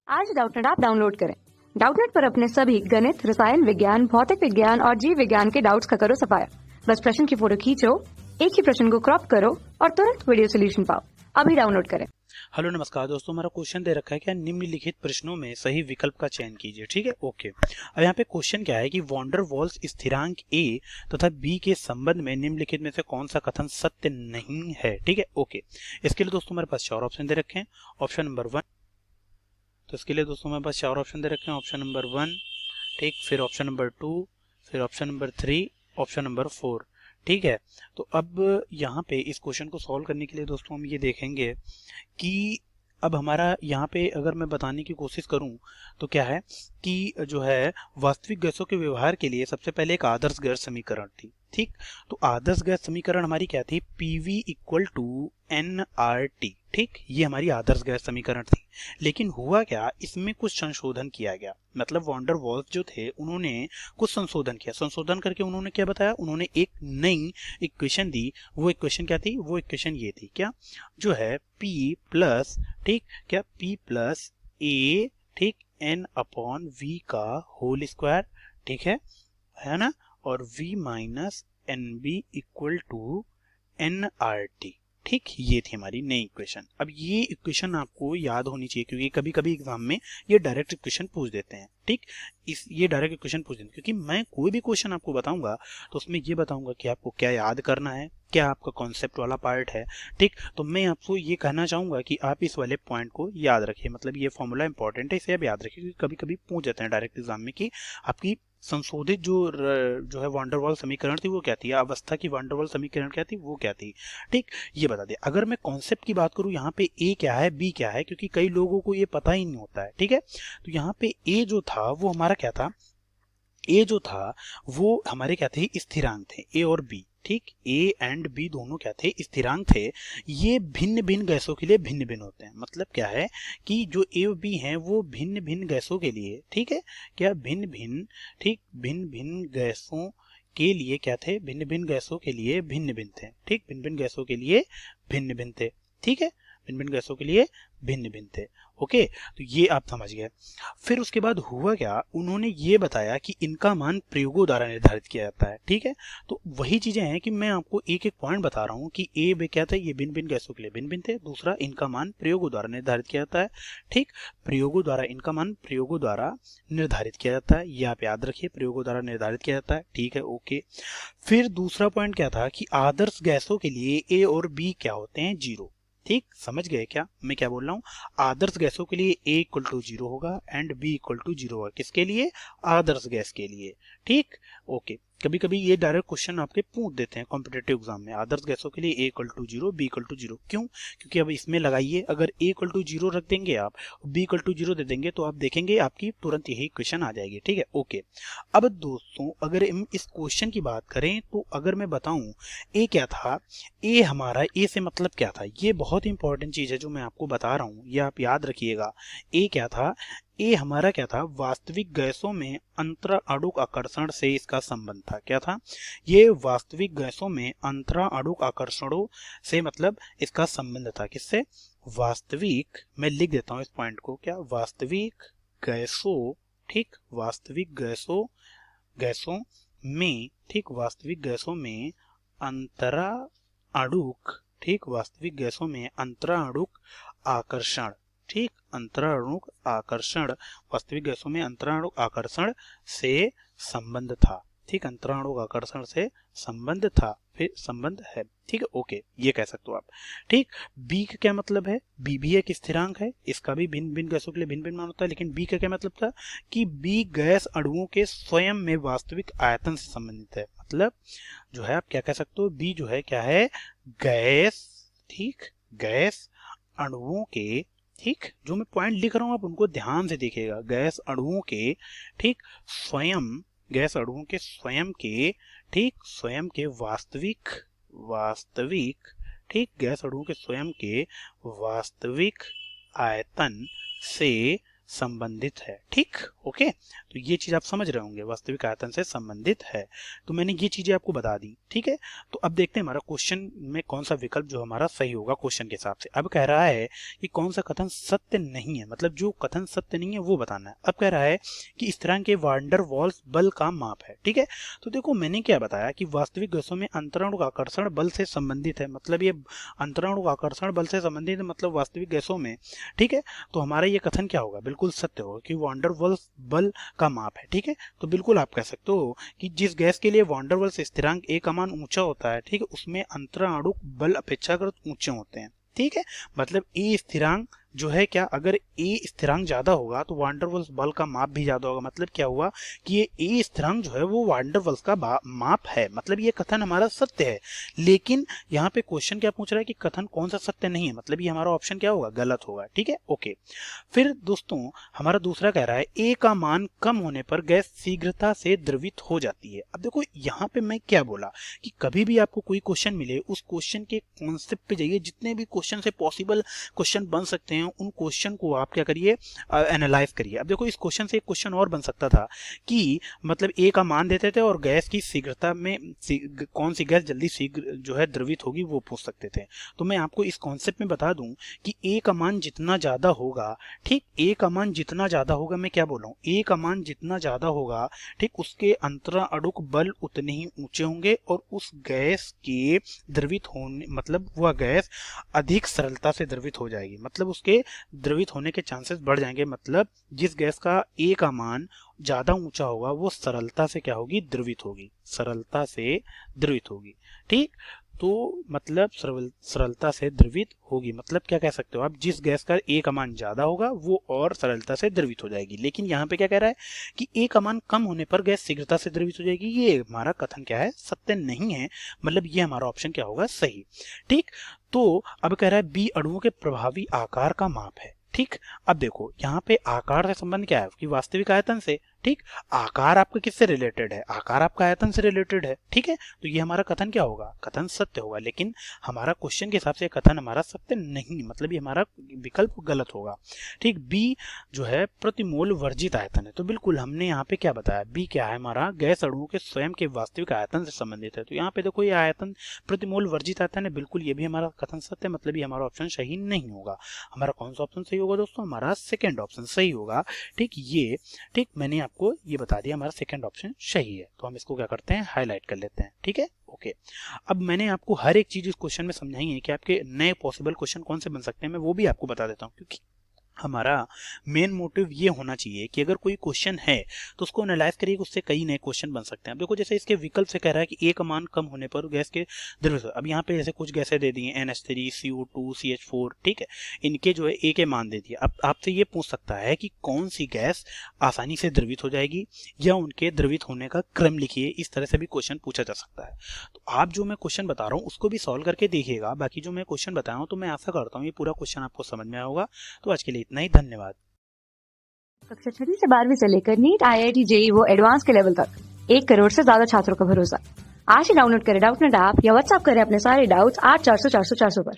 आज Doubtnut app download करें। Doubtnut पर अपने सभी गणित, रसायन विज्ञान, भौतिक विज्ञान और जीव विज्ञान के डाउट्स का करो सफाया। बस प्रश्न की फोटो खींचो, एक ही प्रश्न को क्रॉप करो और तुरंत वीडियो सोल्यूशन पाओ। अभी डाउनलोड करें। हेलो नमस्कार दोस्तों, हमारा क्वेश्चन दे रखा है क्या निम्नलिखित प्रश्नों में सही विकल्प का चयन कीजिए। ठीक है, ओके। अब यहाँ पे क्वेश्चन क्या है कि वॉन्डर वॉल्स स्थिरांक ए तथा बी के संबंध में निम्नलिखित में से कौन सा कथन सत्य नहीं है। ठीक है, ओके। इसके लिए दोस्तों हमारे पास चार ऑप्शन दे रखे हैं। ऑप्शन नंबर 1, तो इसके लिए दोस्तों हमारे पास चार ऑप्शन दे रखे हैं। ऑप्शन नंबर 1, ठीक, फिर ऑप्शन नंबर 2, फिर ऑप्शन नंबर 3, ऑप्शन नंबर 4। ठीक है, तो अब यहाँ पे इस क्वेश्चन को सॉल्व करने के लिए दोस्तों हम ये देखेंगे कि अब हमारा यहाँ पे अगर मैं बताने की कोशिश करूं तो क्या है कि जो है वास्तविक गैसों के व्यवहार के लिए सबसे पहले एक आदर्श गैस समीकरण थी। ठीक, तो आदर्श गैस समीकरण हमारी क्या थी? PV equal to NRT। ठीक, ये हमारी आदर्श गैस समीकरण थी। लेकिन हुआ क्या, इसमें कुछ संशोधन किया गया। मतलब वॉन्डर वॉल्स जो थे उन्होंने कुछ संशोधन किया। संशोधन करके उन्होंने क्या बताया? उन्होंने एक नई इक्वेशन दी। वो इक्वेशन क्या थी? वो इक्वेशन ये थी, क्या, जो है P प्लस, ठीक, क्या, P प्लस A, ठीक, N अपॉन V का होल स्क्वायर, ठीक है ना, और V minus NB equal to NRT। ठीक, ये थी हमारी नई इक्वेशन। अब ये इक्वेशन आपको याद होनी चाहिए क्योंकि कभी कभी एग्जाम में ये डायरेक्ट इक्वेशन पूछ देते हैं। ठीक, ये डायरेक्ट इक्वेशन पूछ देते हैं क्योंकि मैं कोई भी क्वेश्चन आपको बताऊंगा तो उसमें ये बताऊंगा कि आपको क्या याद करना है, क्या आपका कॉन्सेप्ट वाला पार्ट है। ठीक, तो मैं आपको ये कहना चाहूंगा कि आप इस वाले पॉइंट को याद रखिए। मतलब ये फॉर्मूला इंपॉर्टेंट है, इसे आप याद रखिए क्योंकि कभी कभी पूछ जाते हैं डायरेक्ट एग्जाम में कि आपकी संशोधित जो है वॉन्डरवॉल समीकरण थी वो क्या थी, अवस्था की वॉन्डरवॉल समीकरण क्या थी, वो क्या थी। ठीक, ये बता दे। अगर मैं कॉन्सेप्ट की बात करूं, यहाँ पे ए क्या है, बी क्या है, क्योंकि कई लोगों को ये पता ही नहीं होता है। ठीक है, तो यहाँ पे ए जो था वो हमारा क्या था? ए जो था वो हमारे क्या थे? स्थिरांक थे, ए और बी। ठीक, ए एंड बी दोनों क्या थे? स्थिरांक थे। ये भिन्न भिन्न गैसों के लिए भिन्न भिन्न होते हैं। मतलब क्या है कि जो ए और बी हैं वो भिन्न भिन्न गैसों के लिए, ठीक है, क्या, भिन्न भिन्न, ठीक, भिन्न भिन्न गैसों के लिए क्या थे? भिन्न भिन्न गैसों के लिए भिन्न भिन्न थे। ठीक, भिन्न भिन्न गैसों के लिए भिन्न भिन्न थे। ठीक है, भिन्न भिन्न गैसों के लिए भिन्न भिन्न थे। ओके, तो ये आप समझ गए। फिर उसके बाद हुआ क्या, उन्होंने ये बताया कि इनका मान प्रयोगों द्वारा निर्धारित किया जाता है। ठीक है, तो वही चीजें हैं कि मैं आपको एक एक पॉइंट बता रहा हूँ कि ए बे क्या था, ये भिन्न भिन्न गैसों के लिए भिन्न भिन्न थे। दूसरा, इनका मान प्रयोगों द्वारा निर्धारित किया जाता है। ठीक, प्रयोगों द्वारा, इनका मान प्रयोगों द्वारा निर्धारित किया जाता है। ये आप याद रखिए, प्रयोगों द्वारा निर्धारित किया जाता है। ठीक है, ओके। फिर दूसरा पॉइंट क्या था कि आदर्श गैसों के लिए ए और बी क्या होते हैं? जीरो। ठीक, समझ गए क्या मैं क्या बोल रहा हूँ? आदर्श गैसों के लिए ए इक्वल टू जीरो होगा and B equal to zero होगा। किसके लिए? आदर्श गैस के लिए। ठीक, ओके। कभी कभी ये डायरेक्ट क्वेश्चन आपके पूछ देते हैं कॉम्पिटेटिव एग्जाम में, आदर्श गैसों के लिए A equal to zero, B equal to zero. क्यों? क्योंकि अब इसमें लगाइए, अगर ए इक्वल टू जीरो रख देंगे आप, बी इक्वल टू जीरो दे देंगे तो आप देखेंगे आपकी तुरंत यही क्वेश्चन आ जाएगी। ठीक है, ओके। अब दोस्तों अगर हम इस क्वेश्चन की बात करें तो अगर मैं बताऊं ए क्या था, ए हमारा, ए से मतलब क्या था, ये बहुत इंपॉर्टेंट चीज है जो मैं आपको बता रहा हूं, ये आप याद रखिएगा। ए क्या था? ए हमारा क्या था? वास्तविक गैसों में अंतराणुक आकर्षण से इसका संबंध था। क्या था? ये वास्तविक गैसों में अंतराणुक आकर्षणों से मतलब इसका संबंध था। किससे? वास्तविक, मैं लिख देता हूं इस पॉइंट को, क्या, वास्तविक गैसों, ठीक, वास्तविक गैसों, गैसों में, ठीक, वास्तविक गैसों में अंतराणुक, ठीक, वास्तविक गैसों में अंतराणुक आकर्षण, ठीक, अंतराणुक आकर्षण, वास्तविक गैसों में अंतराणुक आकर्षण से संबंध था। ठीक, अंतराणुक आकर्षण से संबंध था, फिर संबंध है। ठीक है, ओके, ये कह सकते हो आप। ठीक, बी का क्या मतलब है? बी भी एक स्थिरांक है, इसका भी भिन्न भिन्न गैसों के लिए भिन्न भिन्न मान होता है। लेकिन बी का क्या मतलब था कि बी गैस अणुओं के स्वयं में वास्तविक आयतन से संबंधित है। मतलब जो है आप क्या कह सकते हो, बी जो है क्या है? गैस, ठीक, गैस अणुओं के, ठीक, जो मैं पॉइंट लिख रहा हूं आप उनको ध्यान से देखिएगा, गैस अणुओं के, ठीक, स्वयं, गैस अणुओं के स्वयं के, ठीक, स्वयं के वास्तविक, वास्तविक, ठीक, गैस अणुओं के स्वयं के वास्तविक आयतन से संबंधित है। ठीक, ओके, तो ये चीज आप समझ रहे होंगे, वास्तविक आयतन से संबंधित है। तो मैंने ये चीजें आपको बता दी। ठीक है, तो अब देखते हैं हमारा क्वेश्चन में कौन सा विकल्प जो हमारा सही होगा क्वेश्चन के हिसाब से। अब कह रहा है कि कौन सा कथन सत्य नहीं है, मतलब जो कथन सत्य नहीं है वो बताना है। अब कह रहा है कि स्थिरांक के वान डेर वाल्स बल का माप है। ठीक है, तो देखो मैंने क्या बताया कि वास्तविक गैसों में अंतरण का आकर्षण बल से संबंधित है, मतलब ये अंतरण का आकर्षण बल से संबंधित है, मतलब वास्तविक गैसों में। ठीक है, तो हमारा ये कथन क्या होगा, बिल्कुल सत्य होगा कि वान डेर वाल्स बल का माप है। ठीक है, तो बिल्कुल आप कह सकते हो कि जिस गैस के लिए वान डेर वाल्स स्थिरांक ए का मान ऊंचा होता है, ठीक है, उसमें अंतरण अणुक बल अपेक्षाकृत ऊंचे होते हैं। ठीक है, मतलब ए स्थिरांक जो है क्या, अगर ए स्थिरांक ज्यादा होगा तो वान डेर वाल्स बल का माप भी ज्यादा होगा। मतलब क्या हुआ कि ये ए स्थिरांक जो है वो वान डेर वाल्स का माप है, मतलब ये कथन हमारा सत्य है। लेकिन यहाँ पे क्वेश्चन क्या पूछ रहा है कि कथन कौन सा सत्य नहीं है, मतलब ये हमारा ऑप्शन क्या होगा, गलत होगा। ठीक है, ओके। फिर दोस्तों हमारा दूसरा कह रहा है ए का मान कम होने पर गैस शीघ्रता से द्रवित हो जाती है। अब देखो यहाँ पे मैं क्या बोला कि कभी भी आपको कोई क्वेश्चन मिले, उस क्वेश्चन के कॉन्सेप्ट पे जाइए, जितने भी क्वेश्चन से पॉसिबल क्वेश्चन बन सकते हैं उन क्वेश्चन को आप क्या करिए, एनालाइज करिए। अब देखो इस क्वेश्चन से एक क्वेश्चन और बन सकता था कि मतलब ए का मान देते थे और गैस की शीघ्रता में कौन सी गैस जल्दी शीघ्र जो है द्रवित होगी वो पूछ सकते थे। तो मैं आपको इस कॉन्सेप्ट में बता दूं कि ए का मान जितना ज्यादा होगा, ठीक, ए का मान जितना ज्यादा होगा, मैं क्या बोल रहा हूँ, ए का मान जितना ज्यादा होगा, ठीक, उसके अंतरण अणुक बल उतने ही ऊंचे होंगे और उस गैस के द्रवित होने, मतलब वह गैस अधिक सरलता से द्रवित हो जाएगी, मतलब उसके द्रवित होने के चांसेस बढ़ जाएंगे। मतलब जिस गैस का ए का मान ज्यादा ऊंचा होगा वो सरलता से क्या होगी, द्रवित होगी, सरलता से द्रवित होगी। ठीक, तो मतलब सरलता से द्रवित होगी, मतलब क्या कह सकते हो आप, जिस गैस का ए का मान ज्यादा होगा वो और सरलता से द्रवित हो जाएगी। लेकिन यहाँ पे क्या कह रहा है कि ए का मान कम होने पर गैस शीघ्रता से द्रवित हो जाएगी, ये हमारा कथन क्या है, सत्य नहीं है, मतलब ये हमारा ऑप्शन क्या होगा, सही। ठीक, तो अब कह रहा है बी अणुओं के प्रभावी आकार का माप है। ठीक, अब देखो यहाँ पे आकार से संबंध क्या है कि वास्तविक आयतन से। ठीक, आकार आपका किससे रिलेटेड है, आकार आपका आयतन से रिलेटेड है। ठीक है, तो ये हमारा कथन क्या होगा, कथन सत्य होगा। लेकिन हमारा क्वेश्चन के हिसाब से कथन हमारा सत्य नहीं, मतलब ये हमारा विकल्प गलत होगा। ठीक, बी जो है प्रतिमोल वर्जित आयतन है, तो बिल्कुल हमने यहाँ पे क्या बताया, बी क्या है हमारा, गैस अणुओं के स्वयं के वास्तविक आयतन से संबंधित है। तो यहाँ पे देखो ये आयतन प्रतिमोल वर्जित आयतन है, बिल्कुल ये भी हमारा कथन सत्य, मतलब ये हमारा ऑप्शन सही नहीं होगा। हमारा कौन सा ऑप्शन सही होगा दोस्तों, हमारा सेकेंड ऑप्शन सही होगा। ठीक, ये ठीक मैंने आपको ये बता दिया, हमारा सेकंड ऑप्शन सही है। तो हम इसको क्या करते हैं, हाईलाइट कर लेते हैं। ठीक है, ओके। अब मैंने आपको हर एक चीज इस क्वेश्चन में समझाई है कि आपके नए पॉसिबल क्वेश्चन कौन से बन सकते हैं, मैं वो भी आपको बता देता हूँ, क्योंकि हमारा मेन मोटिव ये होना चाहिए कि अगर कोई क्वेश्चन है तो उसको एनालाइज करिए, उससे कई नए क्वेश्चन बन सकते हैं। देखो जैसे इसके विकल्प से कह रहा है कि ए का मान कम होने पर गैस के द्रव्य, अब यहाँ पे जैसे कुछ गैसें दे दी हैं NH3 CO2 CH4, ठीक है, इनके जो है ए के मान दे दिए। अब आपसे ये पूछ सकता है कि कौन सी गैस आसानी से द्रवित हो जाएगी या उनके द्रवित होने का क्रम लिखिए, इस तरह से भी क्वेश्चन पूछा जा सकता है। तो आप जो मैं क्वेश्चन बता रहा हूँ उसको भी सॉल्व करके देखिएगा। बाकी जो मैं क्वेश्चन बताया हूँ तो मैं आशा करता हूँ ये पूरा क्वेश्चन आपको समझ में आया होगा। तो आज के लिए इतना ही, धन्यवाद। कक्षा 6 से 12वीं से लेकर नीट, IIT, JEE वो एडवांस के लेवल तक 1 करोड़ से ज्यादा छात्रों का भरोसा। आज ही डाउनलोड करें डाउटनेट ऐप या व्हाट्सएप करें अपने सारे डाउट्स 8400 400 400 पर।